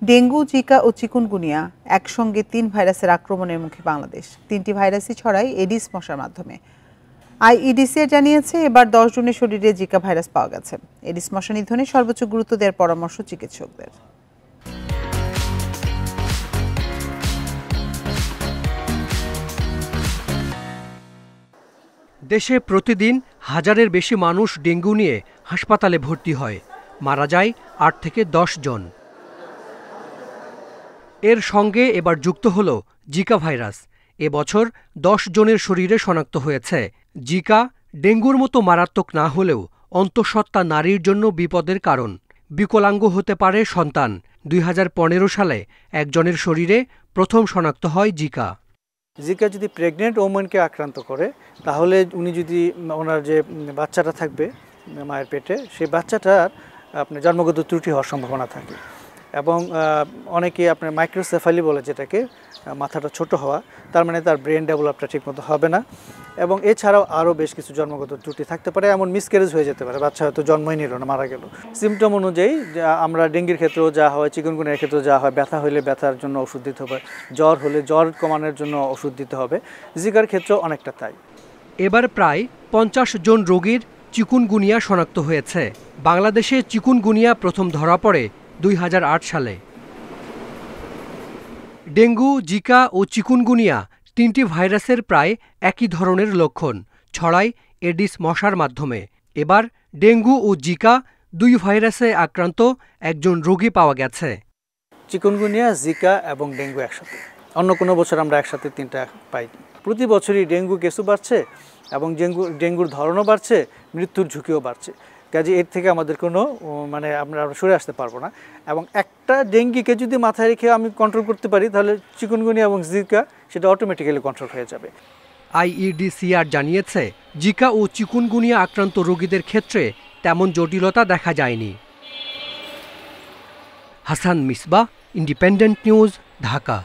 Dengue, Zika ও chikungunya একসঙ্গে ৩ ভাইরাসের আক্রমণের মুখে বাংলাদেশ। ৩টি ভাইরাসই ছড়ায় এডিস মশার মাধ্যমে। আইইডিসিআর জানিয়েছে, এবার ১০ জনের শরীরে জিকা ভাইরাস পাওয়া গেছে। এডিস মশা নিধনে সর্বোচ্চ গুরুত্ব দেওয়ার পরামর্শ চিকিৎসকদের। দেশে প্রতিদিন হাজারের বেশি মানুষ ডেঙ্গু নিয়ে হাসপাতালে ভর্তি হয়, মারা যায় ৮ থেকে ১০ জন। এর সঙ্গে এবার যুক্ত হল জিকা ভাইরাস। এবছর ১০ জনের শরীরে শনাক্ত হয়েছে। জিকা ডেঙ্গুর মতো মারাত্মক না হলেও অন্তঃসত্ত্বা নারীর জন্য বিপদের কারণ। বিকলাঙ্গ হতে পারে সন্তান। ২০১৫ সালে একজনের শরীরে প্রথম শনাক্ত হয় জিকা। জিকা যদি প্রেগনেন্ট ওমেনকে আক্রান্ত করে, তাহলে উনি যদি ওনার যে বাচ্চাটা থাকবে মায়ের পেটে, সেই বাচ্চাটার আপনার জন্মগত ত্রুটি হওয়ার সম্ভাবনা থাকে। এবং অনেকে আপনার মাইক্রোসেফালি বলে, যেটাকে মাথাটা ছোট হওয়া, তার মানে তার ব্রেন ডেভেলপটা ঠিকমতো হবে না। এবং এছাড়াও আরও বেশ কিছু জন্মগত ত্রুটি থাকতে পারে, এমন মিসক্যারেজ হয়ে যেতে পারে, বাচ্চা হয়তো জন্মই নিল না, মারা গেল। সিমটম অনুযায়ী আমরা ডেঙ্গির ক্ষেত্রেও যা হয়, চিকুনগুনিয়ার ক্ষেত্রেও যা হয়, ব্যথা হলে ব্যথার জন্য ওষুধ দিতে হবে, জ্বর হলে জ্বর কমানোর জন্য ওষুধ দিতে হবে। জিকার ক্ষেত্রেও অনেকটা তাই। এবার প্রায় ৫০ জন রোগীর চিকুনগুনিয়া শনাক্ত হয়েছে। বাংলাদেশে চিকুনগুনিয়া প্রথম ধরা পড়ে ২০০৮ সালে। ডেঙ্গু, জিকা ও চিকুনগুনিয়া ৩টি ভাইরাসের প্রায় একই ধরনের লক্ষণ, ছড়ায় এডিস মশার মাধ্যমে। এবার ডেঙ্গু ও জিকা ২ ভাইরাসে আক্রান্ত একজন রোগী পাওয়া গেছে। চিকুনগুনিয়া, জিকা এবং ডেঙ্গু একসাথে। অন্য কোনো বছর আমরা একসাথে ৩টা পাইনি। প্রতি বছরই ডেঙ্গু কেসও বাড়ছে এবং ডেঙ্গুর ধরনও বাড়ছে, মৃত্যুর ঝুঁকিও বাড়ছে। কাজে এর থেকে আমাদের কোনো আমরা সরে আসতে পারবো না। এবং একটা ডেঙ্গিকে যদি মাথায় রেখে আমি কন্ট্রোল করতে পারি, তাহলে চিকুনগুনিয়া এবং জিকা সেটা অটোমেটিক্যালি কন্ট্রোল হয়ে যাবে। আইইডিসিআর জানিয়েছে, জিকা ও চিকুনগুনিয়া আক্রান্ত রোগীদের ক্ষেত্রে তেমন জটিলতা দেখা যায়নি। Hasan Misbah, independent news, Dhaka.